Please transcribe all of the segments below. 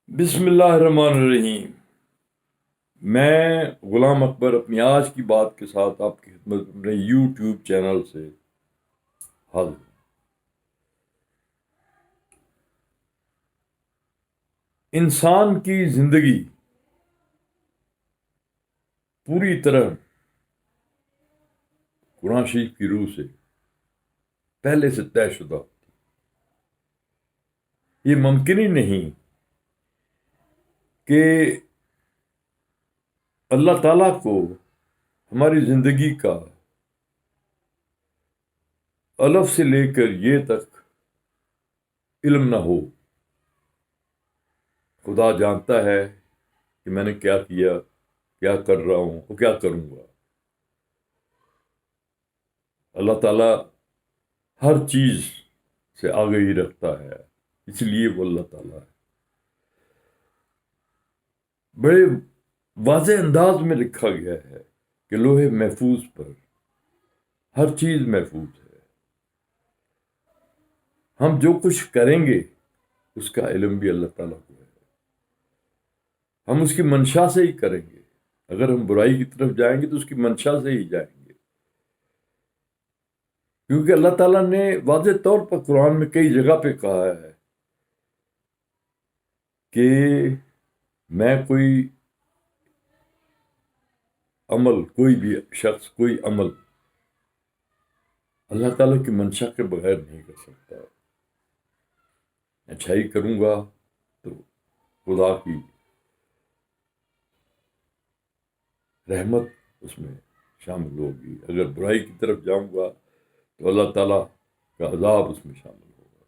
بسم اللہ الرحمن الرحیم۔ میں غلام اکبر اپنی آج کی بات کے ساتھ آپ کی خدمت میں اپنے یوٹیوب چینل سے حاضر ہوں۔ انسان کی زندگی پوری طرح قرآن شریف کی روح سے پہلے سے طے شدہ، یہ ممکن ہی نہیں کہ اللہ تعالیٰ کو ہماری زندگی کا الف سے لے کر یہ تک علم نہ ہو۔ خدا جانتا ہے کہ میں نے کیا کیا، کیا کر رہا ہوں اور کیا کروں گا۔ اللہ تعالیٰ ہر چیز سے آگے ہی رکھتا ہے، اس لیے وہ اللہ تعالیٰ ہے۔ بڑے واضح انداز میں لکھا گیا ہے کہ لوح محفوظ پر ہر چیز محفوظ ہے۔ ہم جو کچھ کریں گے اس کا علم بھی اللہ تعالیٰ کو ہے۔ ہم اس کی منشا سے ہی کریں گے۔ اگر ہم برائی کی طرف جائیں گے تو اس کی منشا سے ہی جائیں گے، کیونکہ اللہ تعالیٰ نے واضح طور پر قرآن میں کئی جگہ پہ کہا ہے کہ میں کوئی عمل، کوئی بھی شخص کوئی عمل اللہ تعالیٰ کی منشا کے بغیر نہیں کر سکتا۔ اچھائی کروں گا تو خدا کی رحمت اس میں شامل ہوگی، اگر برائی کی طرف جاؤں گا تو اللہ تعالیٰ کا عذاب اس میں شامل ہوگا۔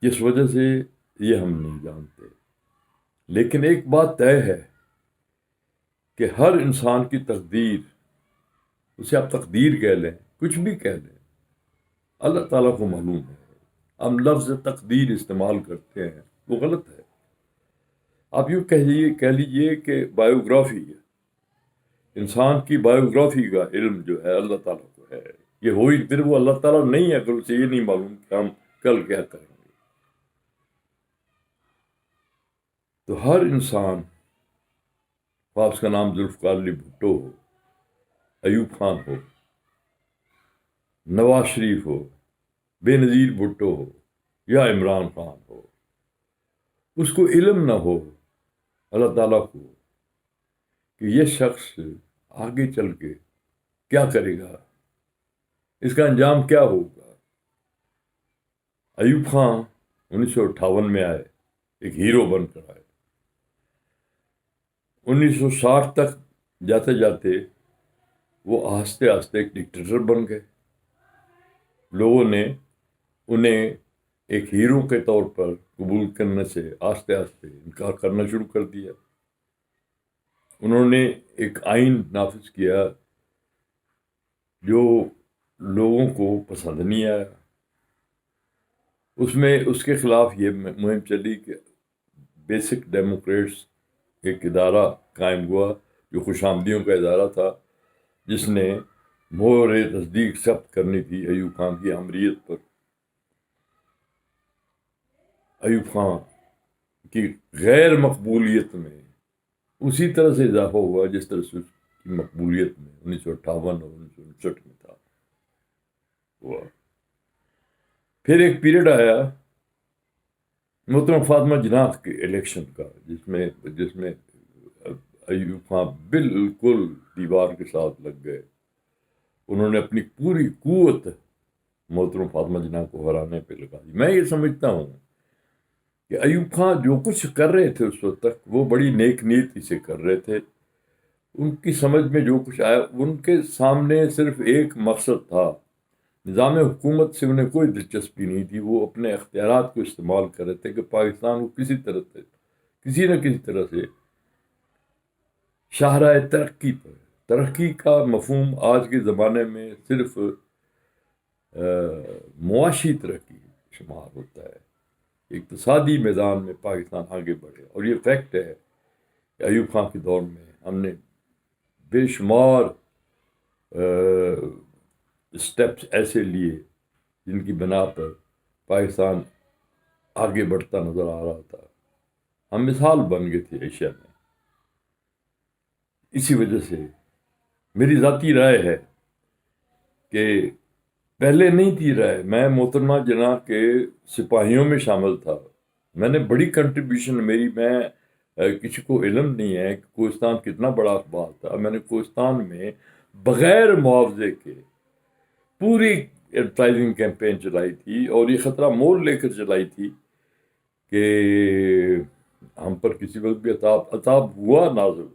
جس وجہ سے یہ ہم نہیں جانتے، لیکن ایک بات طے ہے کہ ہر انسان کی تقدیر، اسے آپ تقدیر کہہ لیں، کچھ بھی کہہ لیں، اللہ تعالیٰ کو معلوم ہے۔ ہم لفظ تقدیر استعمال کرتے ہیں، وہ غلط ہے۔ آپ یوں کہہ لیجئے کہ بایوگرافی ہے، انسان کی بایوگرافی کا علم جو ہے اللہ تعالیٰ کو ہے۔ یہ ہوئی پھر وہ اللہ تعالیٰ نہیں ہے اگر اسے یہ نہیں معلوم کہ ہم کل کیا کریں گے۔ تو ہر انسان، آپ کا نام ذوالفقار علی بھٹو ہو، ایوب خان ہو، نواز شریف ہو، بے نظیر بھٹو ہو یا عمران خان ہو، اس کو علم نہ ہو اللہ تعالیٰ کو کہ یہ شخص آگے چل کے کیا کرے گا، اس کا انجام کیا ہوگا۔ ایوب خان 1958 میں آئے، ایک ہیرو بن کر آئے۔ 1960 تک جاتے جاتے وہ آہستہ آہستہ ایک ڈکٹیٹر بن گئے۔ لوگوں نے انہیں ایک ہیرو کے طور پر قبول کرنے سے آہستہ آہستہ انکار کرنا شروع کر دیا۔ انہوں نے ایک آئین نافذ کیا جو لوگوں کو پسند نہیں آیا۔ اس میں اس کے خلاف یہ مہم چلی کہ بیسک ڈیموکریٹس ایک ادارہ قائم ہوا جو خوش آمدیوں کا ادارہ تھا، جس نے مہر تصدیق ثبت کرنی تھی ایوب خان کی آمریت پر۔ ایوب خان کی غیر مقبولیت میں اسی طرح سے اضافہ ہوا جس طرح سے اس کی مقبولیت میں 1958 اور 1959 میں تھا ہوا۔ پھر ایک پیریڈ آیا محترم فاطمہ جناح کے الیکشن کا، جس میں ایوب خان بالکل دیوار کے ساتھ لگ گئے۔ انہوں نے اپنی پوری قوت محترم فاطمہ جناح کو ہرانے پہ لگا دی۔ میں یہ سمجھتا ہوں کہ ایوب خان جو کچھ کر رہے تھے اس وقت تک وہ بڑی نیک نیتی سے کر رہے تھے۔ ان کی سمجھ میں جو کچھ آیا، ان کے سامنے صرف ایک مقصد تھا، نظام حکومت سے انہیں کوئی دلچسپی نہیں تھی۔ وہ اپنے اختیارات کو استعمال کر رہے تھے کہ پاکستان کو کسی نہ کسی طرح سے شاہراہ ترقی پر، ترقی کا مفہوم آج کے زمانے میں صرف معاشی ترقی شمار ہوتا ہے۔ اقتصادی میدان میں پاکستان آگے بڑھے، اور یہ فیکٹ ہے کہ ایوب خان کے دور میں ہم نے بے شمار اسٹیپس ایسے لیے جن کی بنا پر پاکستان آگے بڑھتا نظر آ رہا تھا. ہم مثال بن گئے تھے ایشیا میں. اسی وجہ سے میری ذاتی رائے ہے کہ پہلے نہیں تھی رائے، میں محترمہ جناح کے سپاہیوں میں شامل تھا. میں نے بڑی کنٹریبیوشن میری، میں کسی کو علم نہیں ہے کہ کوہستان کتنا بڑا اخبار تھا. میں نے کوہستان میں بغیر معاوضے کے پوری ایڈورٹائزنگ کیمپین چلائی تھی، اور یہ خطرہ مول لے کر چلائی تھی کہ ہم پر کسی وقت بھی عذاب ہوا نازل،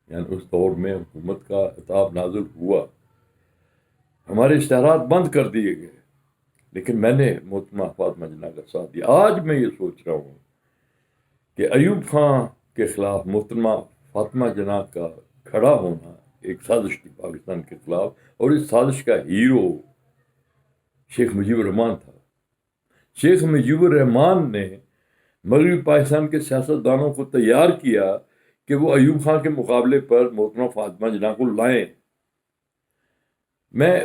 یعنی اس دور میں حکومت کا عذاب نازل ہوا. ہمارے اشتہارات بند کر دیے گئے، لیکن میں نے محترمہ فاطمہ جناح کا ساتھ دیا. آج میں یہ سوچ رہا ہوں کہ ایوب خان کے خلاف محترمہ فاطمہ جناح کا کھڑا ہونا ایک سازش تھی پاکستان کے خلاف، اور اس سازش کا ہیرو شیخ مجیب الرحمان تھا. شیخ مجیب الرحمان نے مغربی پاکستان کے سیاستدانوں کو تیار کیا کہ وہ ایوب خان کے مقابلے پر محترمہ فاطمہ جناح کو لائیں. میں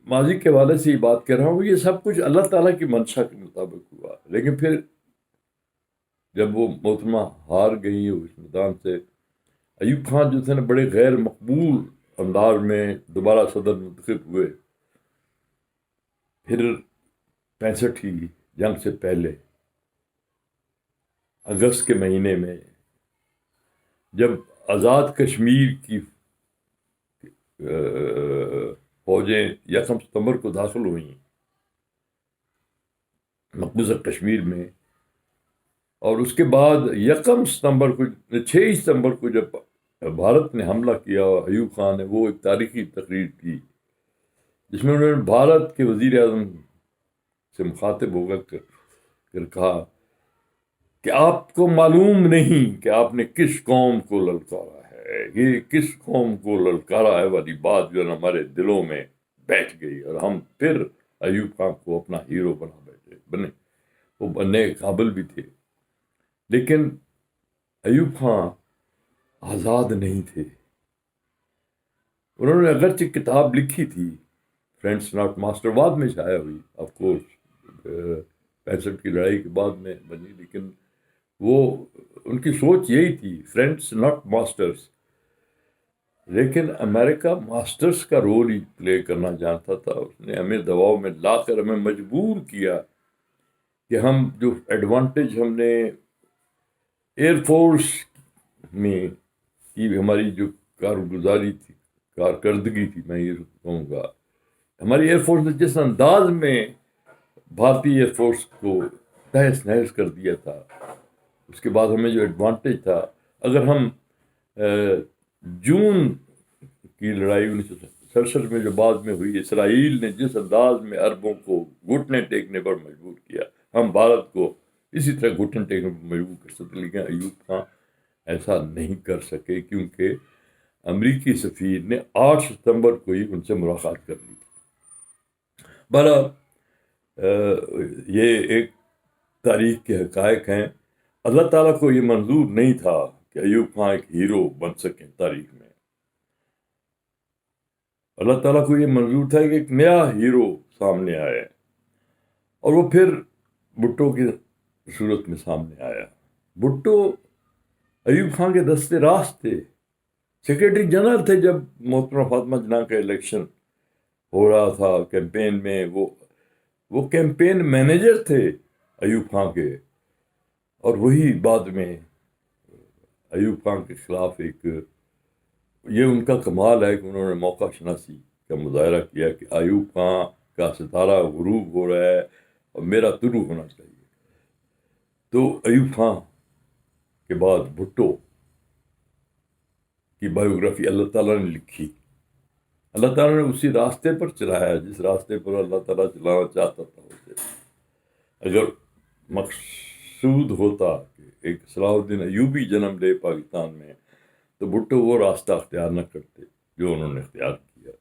ماضی کے حوالے سے یہ بات کر رہا ہوں، یہ سب کچھ اللہ تعالیٰ کی منشا کے مطابق ہوا. لیکن پھر جب وہ محترمہ ہار گئی اس میدان سے، ایوب خان جو تھے نا بڑے غیر مقبول انداز میں دوبارہ صدر منتخب ہوئے. پھر 65 جنگ سے پہلے اگست کے مہینے میں جب آزاد کشمیر کی فوجیں 1 ستمبر کو داخل ہوئیں مقبوضہ کشمیر میں، اور اس کے بعد 6 ستمبر کو جب بھارت نے حملہ کیا، ایوب خان نے وہ ایک تاریخی تقریر کی جس میں انہوں نے بھارت کے وزیر اعظم سے مخاطب ہو کر کہا کہ آپ کو معلوم نہیں کہ آپ نے کس قوم کو للکارا ہے. یہ کس قوم کو للکارا ہے والی بات جو ہے نا ہمارے دلوں میں بیٹھ گئی، اور ہم پھر ایوب خان کو اپنا ہیرو بنے. وہ بننے کے قابل بھی تھے، لیکن ایوب خان آزاد نہیں تھے. انہوں نے اگرچہ کتاب لکھی تھی فرینڈس ناٹ ماسٹر، بعد میں شائع ہوئی آف کورس 65 کی لڑائی کے بعد میں بنی، لیکن وہ ان کی سوچ یہی تھی فرینڈس ناٹ ماسٹرز. لیکن امریکہ ماسٹرز کا رول ہی پلے کرنا جانتا تھا. اس نے ہمیں دباؤ میں لا کر ہمیں مجبور کیا کہ ہم جو ایڈوانٹیج ہم نے ایئر فورس میں کی، ہماری جو کارگزاری تھی، کارکردگی تھی، میں یہ کہوں گا ہماری ایئر فورس نے جس انداز میں بھارتی ایئر فورس کو تہس نہس کر دیا تھا، اس کے بعد ہمیں جو ایڈوانٹیج تھا، اگر ہم جون کی لڑائی 1967 میں جو بعد میں ہوئی، اسرائیل نے جس انداز میں عربوں کو گھٹنے ٹیکنے پر مجبور کیا، ہم بھارت کو اسی طرح گھٹنے ٹیکنے پر مجبور کر سکتے. لیکن ایوب خان ایسا نہیں کر سکے کیونکہ امریکی سفیر نے 8 ستمبر کو ہی ان سے ملاقات کر لی تھی. بہرحال یہ ایک تاریخ کے حقائق ہیں. اللہ تعالیٰ کو یہ منظور نہیں تھا کہ ایوب خان ایک ہیرو بن سکیں تاریخ میں. اللہ تعالیٰ کو یہ منظور تھا کہ ایک نیا ہیرو سامنے آئے، اور وہ پھر بھٹو کی صورت میں سامنے آیا. بھٹو ایوب خان کے دستے راست تھے، سیکریٹری جنرل تھے جب محترمہ فاطمہ جناح کا الیکشن ہو رہا تھا. کیمپین میں وہ کیمپین مینیجر تھے ایوب خان کے، اور وہی بعد میں ایوب خان کے خلاف ایک، یہ ان کا کمال ہے کہ انہوں نے موقع شناسی کا مظاہرہ کیا کہ ایوب خان کا ستارہ غروب ہو رہا ہے اور میرا طلوع ہونا چاہیے. تو ایوب خان کے بعد بھٹو کی بایوگرافی اللہ تعالیٰ نے لکھی. اللہ تعالیٰ نے اسی راستے پر چلایا جس راستے پر اللہ تعالیٰ چلانا چاہتا تھا اسے. اگر مقصود ہوتا کہ ایک صلاح الدین ایوبی جنم لے پاکستان میں، تو بھٹو وہ راستہ اختیار نہ کرتے جو انہوں نے اختیار کیا.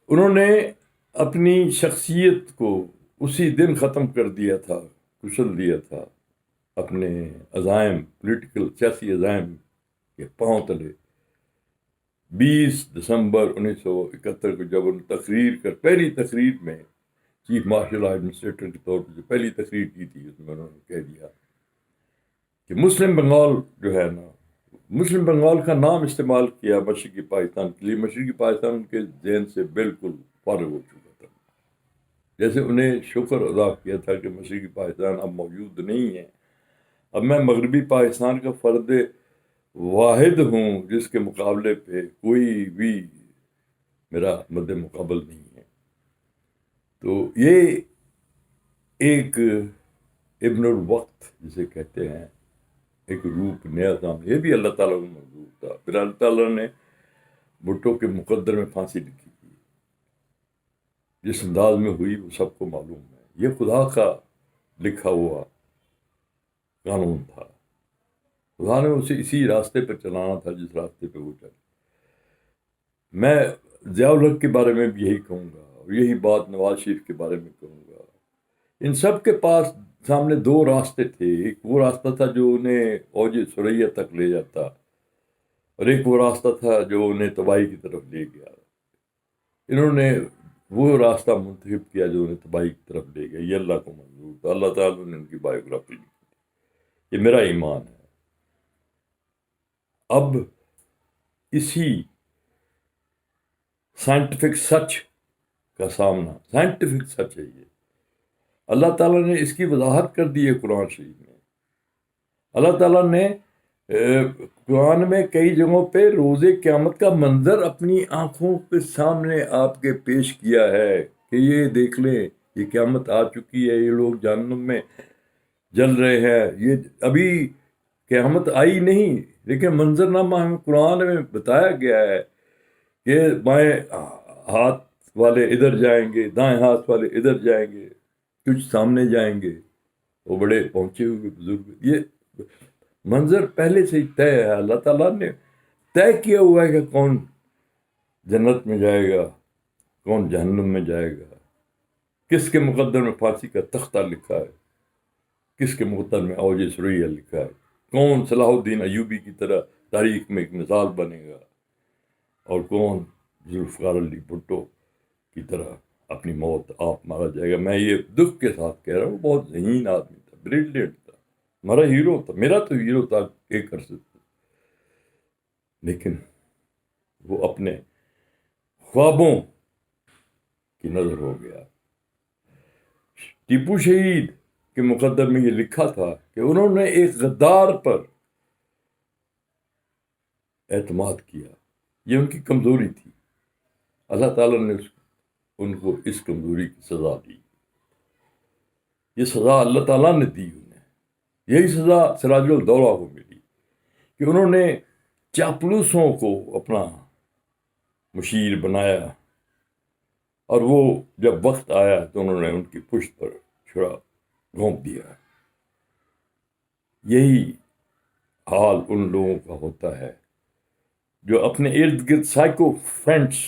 انہوں نے اپنی شخصیت کو اسی دن ختم کر دیا تھا، کچل دیا تھا اپنے عزائم، پولیٹیکل سیاسی عزائم کے پاؤں تلے. 20 دسمبر 1971 کو جب ان پہلی تقریر میں چیف مارشل ایڈمنسٹریٹر کے طور پہ جو پہلی تقریر کی تھی اس میں انہوں نے کہہ دیا کہ مسلم بنگال جو ہے نا، مسلم بنگال کا نام استعمال کیا مشرقی پاکستان کے لیے، مشرقی پاکستان ان کے ذہن سے بالکل فارغ ہو چکا تھا، جیسے انہیں شکر ادا کیا تھا کہ مشرقی پاکستان اب موجود نہیں ہے، اب میں مغربی پاکستان کا فرد واحد ہوں جس کے مقابلے پہ کوئی بھی میرا مد مقابل نہیں ہے۔ تو یہ ایک ابن الوقت جسے کہتے ہیں، ایک روپ نیا سامنے، یہ بھی اللہ تعالیٰ کو منظور تھا۔ پھر اللہ تعالیٰ نے بھٹو کے مقدر میں پھانسی لکھی تھی، جس انداز میں ہوئی وہ سب کو معلوم ہے، یہ خدا کا لکھا ہوا قانون تھا، خدا نے اسے اسی راستے پہ چلانا تھا جس راستے پہ وہ چلا۔ میں ضیاء الحق کے بارے میں بھی یہی کہوں گا، اور یہی بات نواز شریف کے بارے میں کہوں گا۔ ان سب کے پاس سامنے دو راستے تھے، ایک وہ راستہ تھا جو انہیں اوج ثریا تک لے جاتا، اور ایک وہ راستہ تھا جو انہیں تباہی کی طرف لے گیا۔ انہوں نے وہ راستہ منتخب کیا جو انہیں تباہی کی طرف لے گیا، یہ اللہ کو منظور تھا۔ اللہ تعالیٰ نے ان کی بایوگرافی لکھی، یہ میرا ایمان ہے۔ اب اسی سائنٹیفک سچ کا سامنا، سائنٹیفک سچ ہے یہ، اللہ تعالیٰ نے اس کی وضاحت کر دی ہے قرآن شریف میں۔ اللہ تعالیٰ نے قرآن میں کئی جگہوں پہ روز قیامت کا منظر اپنی آنکھوں کے سامنے آپ کے پیش کیا ہے کہ یہ دیکھ لیں، یہ قیامت آ چکی ہے، یہ لوگ جہنم میں جل رہے ہیں، یہ ابھی قیامت آئی نہیں، لیکن منظرنامہ ہمیں قرآن میں بتایا گیا ہے کہ بائیں ہاتھ والے ادھر جائیں گے، دائیں ہاتھ والے ادھر جائیں گے، کچھ سامنے جائیں گے، وہ بڑے پہنچے ہوئے بزرگ۔ یہ منظر پہلے سے ہی طے ہے، اللہ تعالیٰ نے طے کیا ہوا ہے کہ کون جنت میں جائے گا، کون جہنم میں جائے گا، کس کے مقدر میں پھانسی کا تختہ لکھا ہے، کس کے مقدر میں اوج ثریا لکھا ہے، کون صلاح الدین ایوبی کی طرح تاریخ میں ایک مثال بنے گا، اور کون ذوالفقار علی بھٹو کی طرح اپنی موت آپ مارا جائے گا۔ میں یہ دکھ کے ساتھ کہہ رہا ہوں، بہت ذہین آدمی تھا، بریلینٹ تھا، ہمارا ہیرو تھا، میرا تو ہیرو تھا ایک عرصے سے، لیکن وہ اپنے خوابوں کی نظر ہو گیا۔ ٹیپو شہید کے مقدر میں یہ لکھا تھا کہ انہوں نے ایک غدار پر اعتماد کیا، یہ ان کی کمزوری تھی، اللہ تعالیٰ نے ان کو اس کمزوری کی سزا دی، یہ سزا اللہ تعالیٰ نے دی انہیں۔ یہی سزا سراج الدولہ کو ملی کہ انہوں نے چاپلوسوں کو اپنا مشیر بنایا، اور وہ جب وقت آیا تو انہوں نے ان کی پشت پر چھڑا گھونپ دیا۔ یہی حال ان لوگوں کا ہوتا ہے جو اپنے ارد گرد سائیکو فرینڈس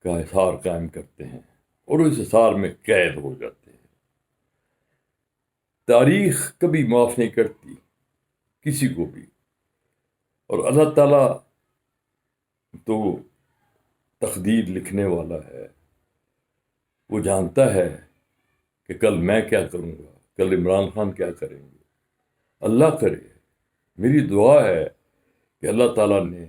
کا حصار قائم کرتے ہیں اور اس حصار میں قید ہو جاتے ہیں۔ تاریخ کبھی معاف نہیں کرتی کسی کو بھی، اور اللہ تعالیٰ تو تقدیر لکھنے والا ہے، وہ جانتا ہے کہ کل میں کیا کروں گا، کل عمران خان کیا کریں گے۔ اللہ کرے، میری دعا ہے کہ اللہ تعالیٰ نے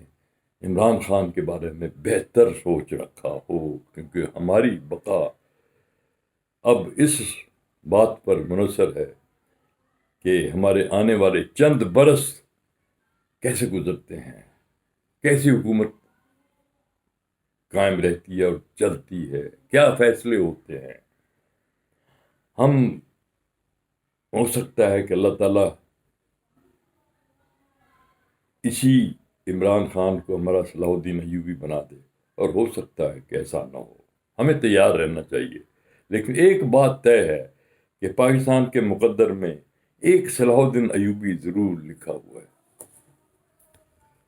عمران خان کے بارے میں بہتر سوچ رکھا ہو، کیونکہ ہماری بقا اب اس بات پر منحصر ہے کہ ہمارے آنے والے چند برس کیسے گزرتے ہیں، کیسی حکومت قائم رہتی ہے اور چلتی ہے، کیا فیصلے ہوتے ہیں۔ ہم ہو سکتا ہے کہ اللہ تعالیٰ اسی عمران خان کو ہمارا صلاح الدین ایوبی بنا دے، اور ہو سکتا ہے کہ ایسا نہ ہو، ہمیں تیار رہنا چاہیے۔ لیکن ایک بات طے ہے کہ پاکستان کے مقدر میں ایک صلاح الدین ایوبی ضرور لکھا ہوا ہے۔